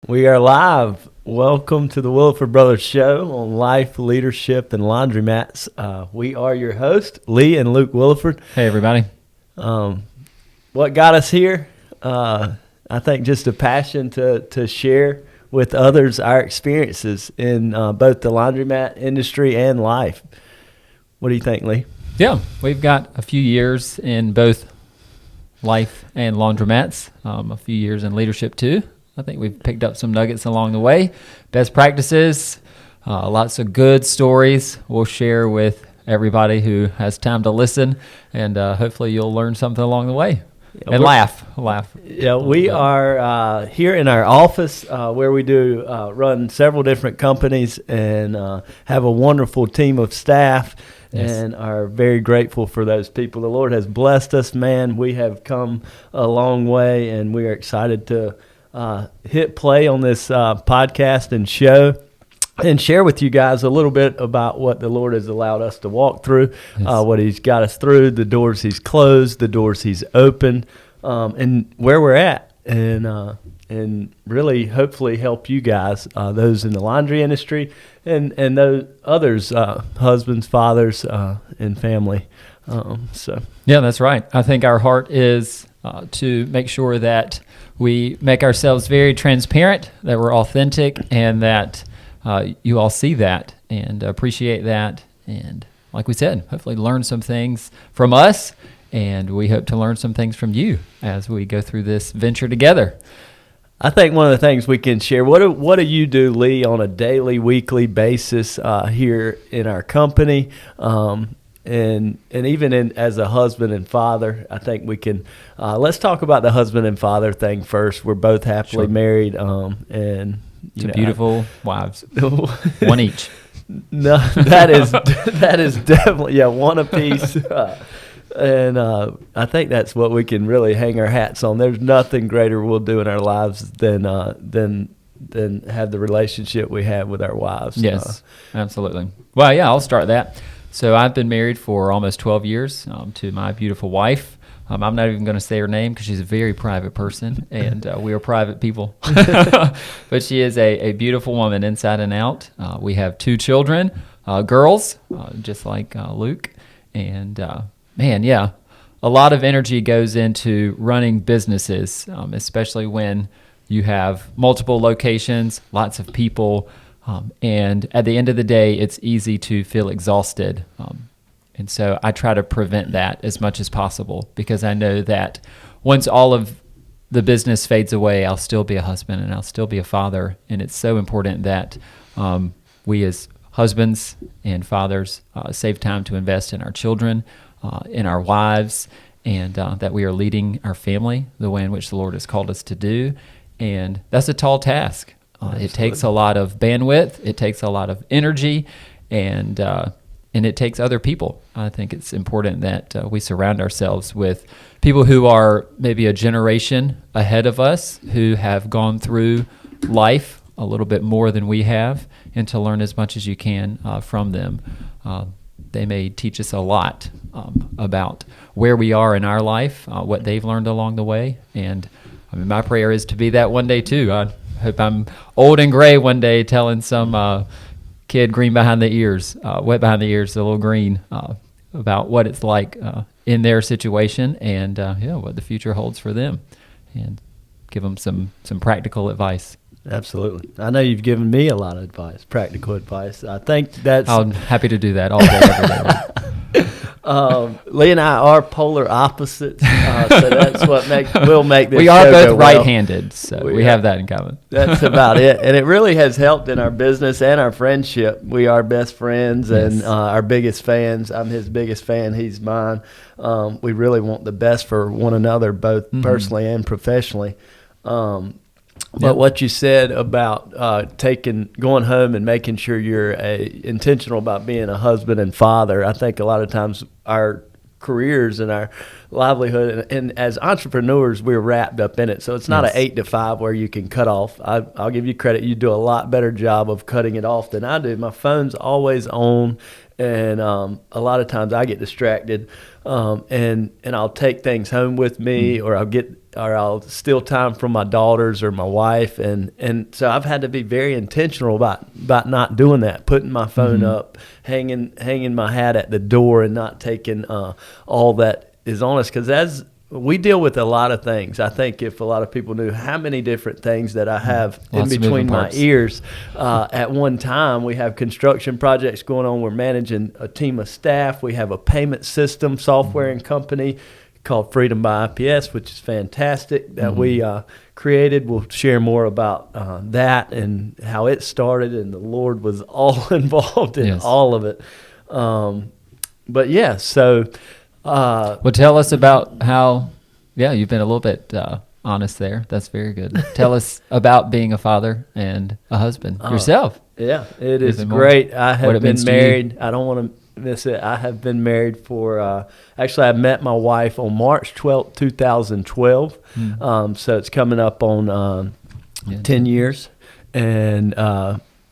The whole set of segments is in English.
We are live. Welcome to the Williford Brothers show on life, leadership, and laundromats. We are your hosts, Lee and Luke Williford. Hey, everybody. What got us here? I think just a passion to share with others our experiences in both the laundromat industry and life. What do you think, Lee? Yeah, we've got a few years in both life and laundromats, a few years in leadership too. I think we've picked up some nuggets along the way, best practices, lots of good stories we'll share with everybody who has time to listen, and hopefully you'll learn something along the way. And laugh. Yeah, we are here in our office where we do run several different companies and have a wonderful team of staff. Yes. And are very grateful for those people. The Lord has blessed us, man. We have come a long way, and we are excited to hit play on this podcast and show and share with you guys a little bit about what the Lord has allowed us to walk through, yes. What He's got us through, the doors He's closed, the doors He's opened, and where we're at, and really hopefully help you guys, those in the laundry industry and those others, husbands, fathers, and family. Yeah, that's right. I think our heart is to make sure that we make ourselves very transparent, that we're authentic, and that you all see that and appreciate that. And like we said, hopefully learn some things from us, and we hope to learn some things from you as we go through this venture together. I think one of the things we can share, what do you do, Lee, on a daily, weekly basis here in our company? And even as a husband and father, I think we can, let's talk about the husband and father thing first. We're both happily married, and two beautiful wives, one each. No, that is definitely, one apiece. And I think that's what we can really hang our hats on. There's nothing greater we'll do in our lives than have the relationship we have with our wives. Yes, absolutely. Well, yeah, I'll start that. So I've been married for almost 12 years to my beautiful wife. I'm not even going to say her name because she's a very private person, and we are private people. But she is a beautiful woman inside and out. We have 2 children, girls, just like Luke. And man, yeah, a lot of energy goes into running businesses, especially when you have multiple locations, lots of people. And at the end of the day, it's easy to feel exhausted. And so I try to prevent that as much as possible, because I know that once all of the business fades away, I'll still be a husband and I'll still be a father. And it's so important that we as husbands and fathers save time to invest in our children, in our wives, and that we are leading our family the way in which the Lord has called us to do. And that's a tall task. It takes a lot of bandwidth, it takes a lot of energy, and it takes other people. I think it's important that we surround ourselves with people who are maybe a generation ahead of us, who have gone through life a little bit more than we have, and to learn as much as you can from them. They may teach us a lot about where we are in our life, what they've learned along the way, and I mean, my prayer is to be that one day too. I hope I'm old and gray one day telling some kid green behind the ears, wet behind the ears, a little green, about what it's like in their situation and what the future holds for them, and give them some practical advice. Absolutely. I know you've given me a lot of advice, practical advice. I think that's... I'm happy to do that all day, every day. Lee and I are polar opposites, so that's what will make this We are show both go well. right-handed, so we have that in common. That's about it. And it really has helped in our business and our friendship. We are best friends and our biggest fans. I'm his biggest fan. He's mine. We really want the best for one another, both personally and professionally. But what you said about going home and making sure you're intentional about being a husband and father, I think a lot of times our careers and our livelihood. And as entrepreneurs, we're wrapped up in it. So it's not Yes. an 8 to 5 where you can cut off. I'll give you credit. You do a lot better job of cutting it off than I do. My phone's always on. And a lot of times I get distracted, and I'll take things home with me, or I'll steal time from my daughters or my wife, and so I've had to be very intentional about not doing that, putting my phone up, hanging my hat at the door, and not taking all that is on us, because as we deal with a lot of things. I think if a lot of people knew how many different things that I have Lots in of between moving my parts. ears at one time. We have construction projects going on. We're managing a team of staff. We have a payment system software and company called Freedom by IPS, which is fantastic, that we created. We'll share more about that and how it started, and the Lord was all involved in Yes. all of it. But yeah, so... Well, tell us about how, you've been a little bit honest there. That's very good. Tell us about being a father and a husband yourself. Yeah, it is Even more. great. I What have it means been to you. married. I don't want to miss it. I have been married for, actually, I met my wife on March 12th, 2012. So it's coming up on 10 years. And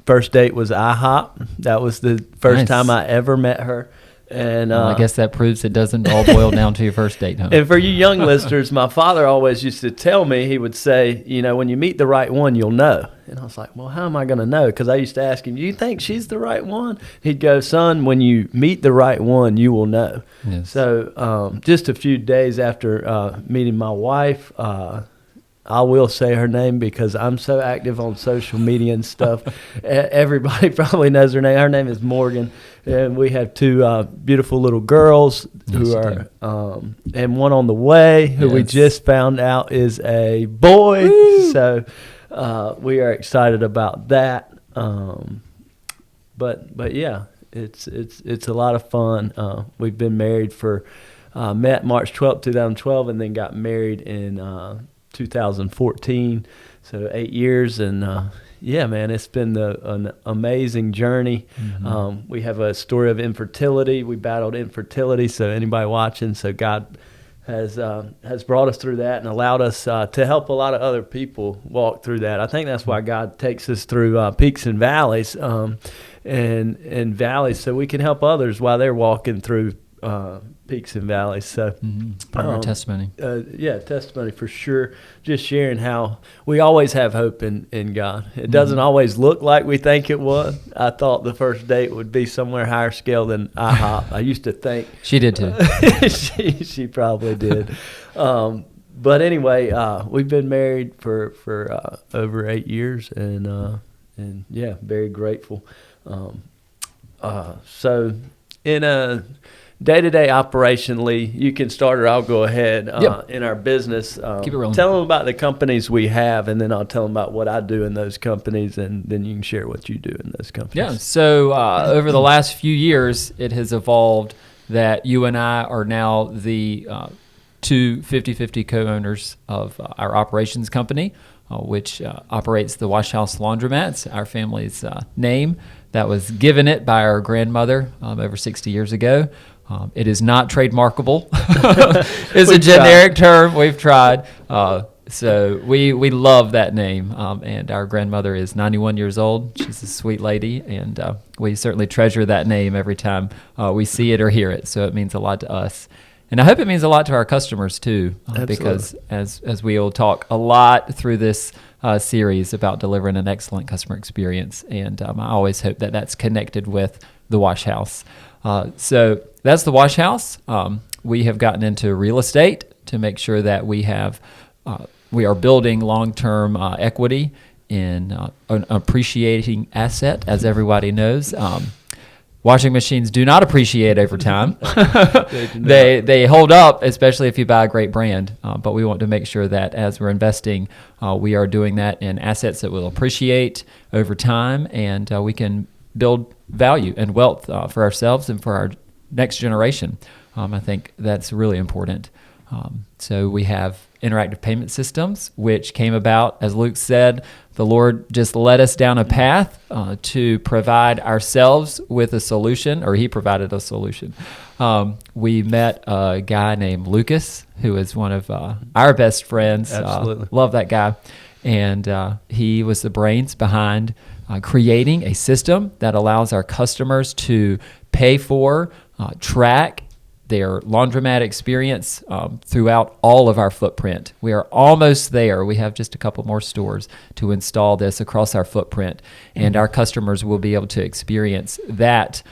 first date was IHOP. That was the first Nice. time I ever met her. And Well, I guess that proves it doesn't all boil down to your first date, huh? and for you young listeners, my father always used to tell me, he would say, when you meet the right one, you'll know. And I was like, well, how am I going to know? Because I used to ask him, you think she's the right one? He'd go, son, when you meet the right one, you will know. Yes. So just a few days after meeting my wife, I will say her name because I'm so active on social media and stuff. Everybody probably knows her name. Her name is Morgan, and we have two beautiful little girls who Yes, are, and one on the way who we Yes. just found out is a boy. So we are excited about that. But yeah, it's a lot of fun. We've been married for met March 12th, 2012, and then got married in 2014, so 8 years, and yeah, man, it's been an amazing journey. We have a story of infertility. We battled infertility, so anybody watching, so God has brought us through that and allowed us to help a lot of other people walk through that. I think that's why God takes us through peaks and valleys, and valleys, so we can help others while they're walking through peaks and valleys. So Part of our testimony. yeah, testimony for sure. Just sharing how we always have hope in God. It doesn't always look like we think it was. I thought the first date would be somewhere higher scale than IHOP. I used to think She did too. she probably did. But anyway, we've been married for over 8 years, and yeah, very grateful. So in a day-to-day operationally, you can start, or I'll go ahead. Yep. In our business, Keep it rolling. Tell them about the companies we have, and then I'll tell them about what I do in those companies, and then you can share what you do in those companies. Yeah. So over the last few years, it has evolved that you and I are now the two 50-50 co-owners of our operations company, which operates the Wash House Laundromats, our family's name that was given it by our grandmother over 60 years ago. It is not trademarkable. It's a generic term. We've tried. So we love that name. And our grandmother is 91 years old. She's a sweet lady. And we certainly treasure that name every time we see it or hear it. So it means a lot to us. And I hope it means a lot to our customers too, because as we will talk a lot through this series about delivering an excellent customer experience. And I always hope that that's connected with the Wash House. So that's the Wash House. We have gotten into real estate to make sure that we are building long-term equity in an appreciating asset, as everybody knows. Washing machines do not appreciate over time. They hold up, especially if you buy a great brand. But we want to make sure that as we're investing, we are doing that in assets that will appreciate over time, and we can build value and wealth for ourselves and for our next generation. I think that's really important. So we have interactive payment systems, which came about, as Luke said, the Lord just led us down a path to provide ourselves with a solution, or he provided a solution. We met a guy named Lucas, who is one of our best friends. Absolutely. Love that guy. And he was the brains behind creating a system that allows our customers to pay for, track their laundromat experience throughout all of our footprint. We are almost there. We have just a couple more stores to install this across our footprint, and our customers will be able to experience that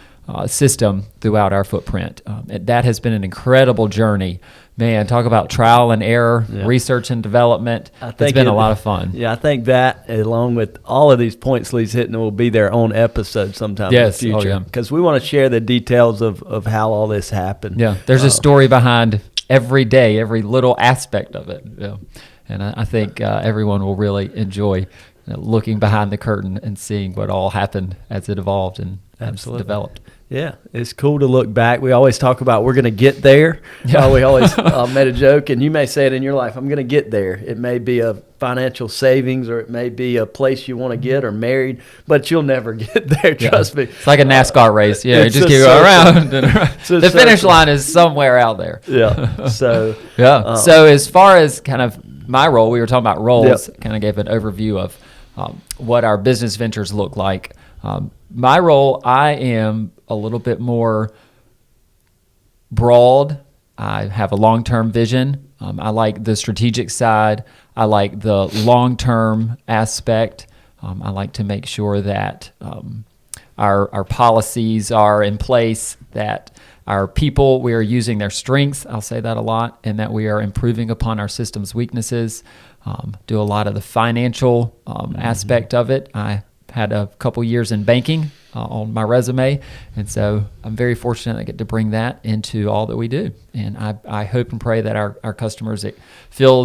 system throughout our footprint. That has been an incredible journey. Man, talk about trial and error, research and development. It's been a lot of fun. Yeah, I think that, along with all of these points Lee's hitting, will be their own episode sometime in the future. Because we want to share the details of how all this happened. Yeah, there's a story behind every day, every little aspect of it. Yeah. And I think everyone will really enjoy looking behind the curtain and seeing what all happened as it evolved and developed. Yeah, it's cool to look back. We always talk about we're going to get there. Yeah. We always made a joke, and you may say it in your life, I'm going to get there. It may be a financial savings, or it may be a place you want to get, or married, but you'll never get there, trust me. It's like a NASCAR race. Yeah, you just keep going around. The finish line is somewhere out there. Yeah, so. So as far as kind of my role, we were talking about roles, kind of gave an overview of what our business ventures look like. My role, I am a little bit more broad. I have a long-term vision. I like the strategic side. I like the long-term aspect. I like to make sure that our policies are in place, that our people, we are using their strengths, I'll say that a lot, and that we are improving upon our system's weaknesses. Do a lot of the financial aspect of it. I had a couple years in banking on my resume, and so I'm very fortunate I get to bring that into all that we do. And I hope and pray that our customers feel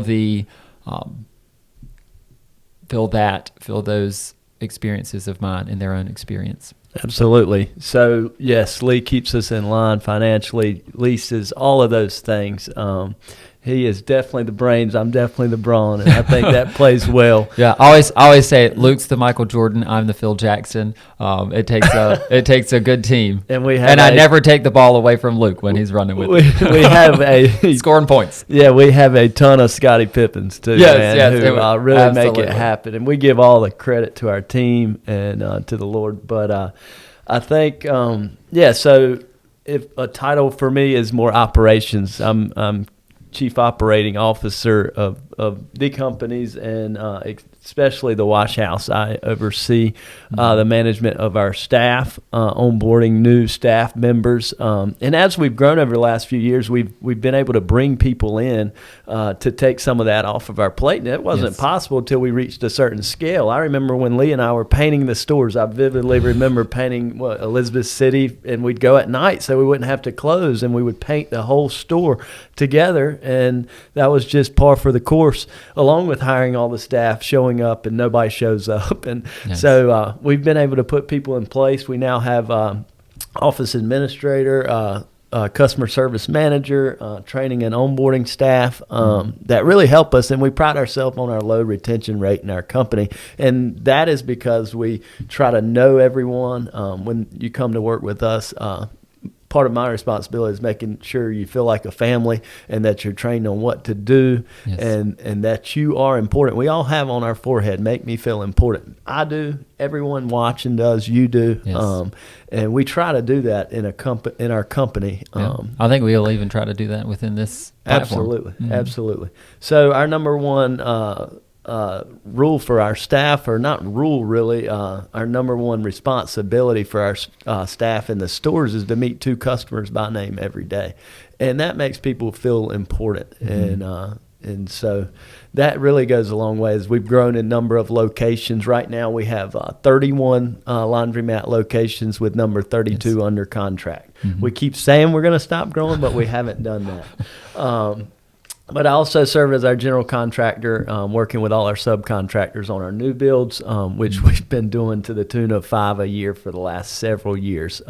those experiences of mine in their own experience. Absolutely. So, yes, Lee keeps us in line financially, leases, all of those things. He is definitely the brains. I'm definitely the brawn, and I think that plays well. Yeah, I always say Luke's the Michael Jordan. I'm the Phil Jackson. It takes a good team, and I never take the ball away from Luke when he's running with me. We have scoring points. Yeah, we have a ton of Scottie Pippens too, who really make it happen, and we give all the credit to our team and to the Lord. But I think, So if a title for me is more operations, I'm Chief Operating Officer of the companies, and especially the Wash House. I oversee the management of our staff, onboarding new staff members, and as we've grown over the last few years, we've been able to bring people in to take some of that off of our plate. And it wasn't possible until we reached a certain scale. I remember when Lee and I were painting the stores. I vividly remember painting Elizabeth City, and we'd go at night so we wouldn't have to close, and we would paint the whole store together, and that was just par for the course, along with hiring all the staff, showing up, and nobody shows up. And so we've been able to put people in place. We now have office administrator, customer service manager, training and onboarding staff that really help us, and we pride ourselves on our low retention rate in our company, and that is because we try to know everyone. When you come to work with us, part of my responsibility is making sure you feel like a family, and that you're trained on what to do, and that you are important. We all have on our forehead, make me feel important. I do. Everyone watching does. You do. Yes. And we try to do that in our company. I think we'll even try to do that within this platform. Absolutely. Mm-hmm. Absolutely. So our number one rule for our staff, or not rule really, our number one responsibility for our staff in the stores is to meet 2 customers by name every day, and that makes people feel important. And so that really goes a long way. As we've grown in number of locations, right now we have 31 laundromat locations, with number 32 under contract. We keep saying we're going to stop growing, but we haven't done that. But I also serve as our general contractor, working with all our subcontractors on our new builds, which we've been doing to the tune of 5 a year for the last several years.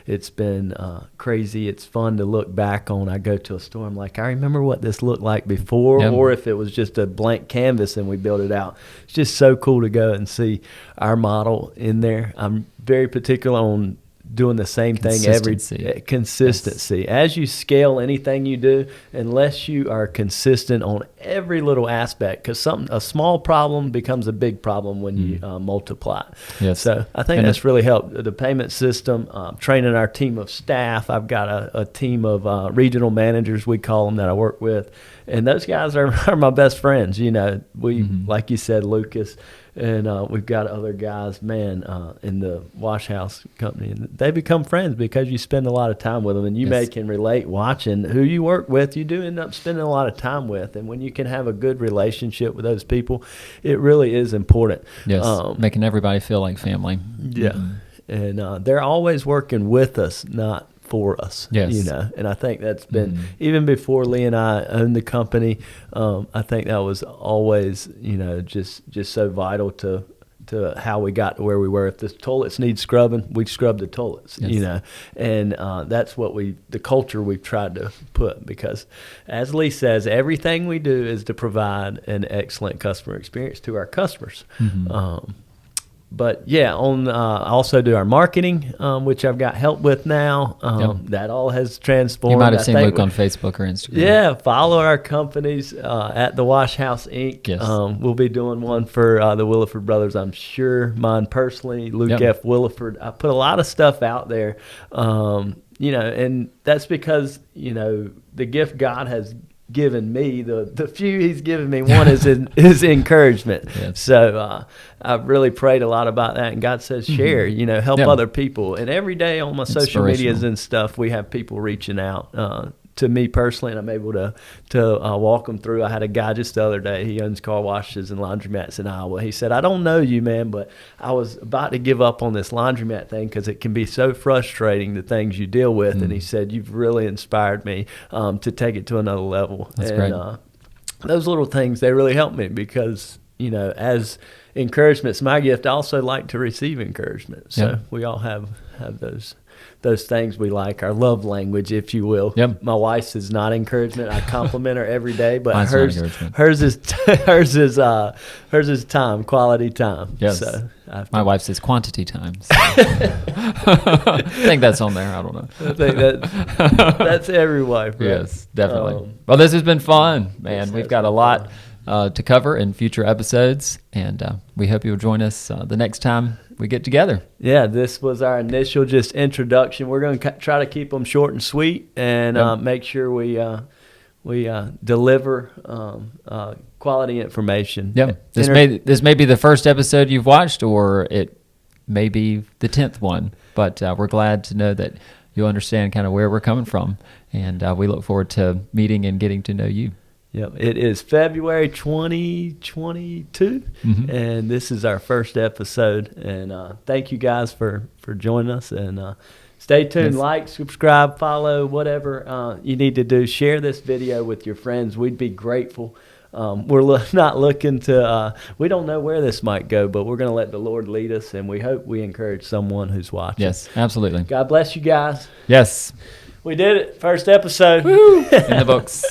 It's been crazy. It's fun to look back on. I go to a store, I'm like, I remember what this looked like before, or if it was just a blank canvas and we built it out. It's just so cool to go and see our model in there. I'm very particular on doing the same thing every consistency. Yes. As you scale anything you do, unless you are consistent on every little aspect, because a small problem becomes a big problem when you multiply. Yes. So I think that's really helped. The payment system, training our team of staff. I've got a team of regional managers, we call them, that I work with, and those guys are my best friends. You know, we like you said, Lucas. And we've got other guys, in the Wash House company. And they become friends because you spend a lot of time with them. And you can relate watching who you work with. You do end up spending a lot of time with. And when you can have a good relationship with those people, it really is important. Yes, making everybody feel like family. Yeah. And they're always working with us, not for us. Yes. You know, and I think that's been, even before Lee and I owned the company, I think that was always, you know, just so vital to how we got to where we were. If the toilets need scrubbing, we scrub the toilets, you know, and that's what the culture we've tried to put, because as Lee says, everything we do is to provide an excellent customer experience to our customers. But yeah, I also do our marketing, which I've got help with now. That all has transformed. You might have seen Luke on Facebook or Instagram. Yeah, follow our companies at the Wash House Inc. Yes. We'll be doing one for the Williford Brothers, I'm sure. Mine personally, Luke F. Williford. I put a lot of stuff out there, you know, and that's because, you know, the gift God has given me, the few he's given me, one is his encouragement. Yes. So I've really prayed a lot about that, and God says share, you know, help other people. And every day on my social medias and stuff, we have people reaching out to me personally, and I'm able to walk them through. I had a guy just the other day, he owns car washes and laundromats in Iowa. He said, I don't know you, man, but I was about to give up on this laundromat thing because it can be so frustrating, the things you deal with. And he said, you've really inspired me to take it to another level. That's great. Those little things, they really help me because, you know, as encouragement's my gift, I also like to receive encouragement. So we all have those things we like, our love language, if you will. My wife's is not encouragement. I compliment her every day, but hers is time, quality time. Yes. So my wife's is quantity time. So. I think that's on there. I don't know. I think that's every wife. Right? Yes, definitely. Well, this has been fun, man. We've got a lot to cover in future episodes, and we hope you'll join us the next time we get together. Yeah, this was our initial just introduction. We're going to try to keep them short and sweet, and make sure we deliver quality information. This may be the first episode you've watched, or it may be the 10th one, but we're glad to know that you'll understand kind of where we're coming from, and we look forward to meeting and getting to know you. Yep, it is February 2022, and this is our first episode. And thank you guys for joining us. And stay tuned, like, subscribe, follow, whatever you need to do. Share this video with your friends. We'd be grateful. We're not looking to, we don't know where this might go, but we're going to let the Lord lead us, and we hope we encourage someone who's watching. Yes, absolutely. God bless you guys. Yes. We did it. First episode. Woo! In the books.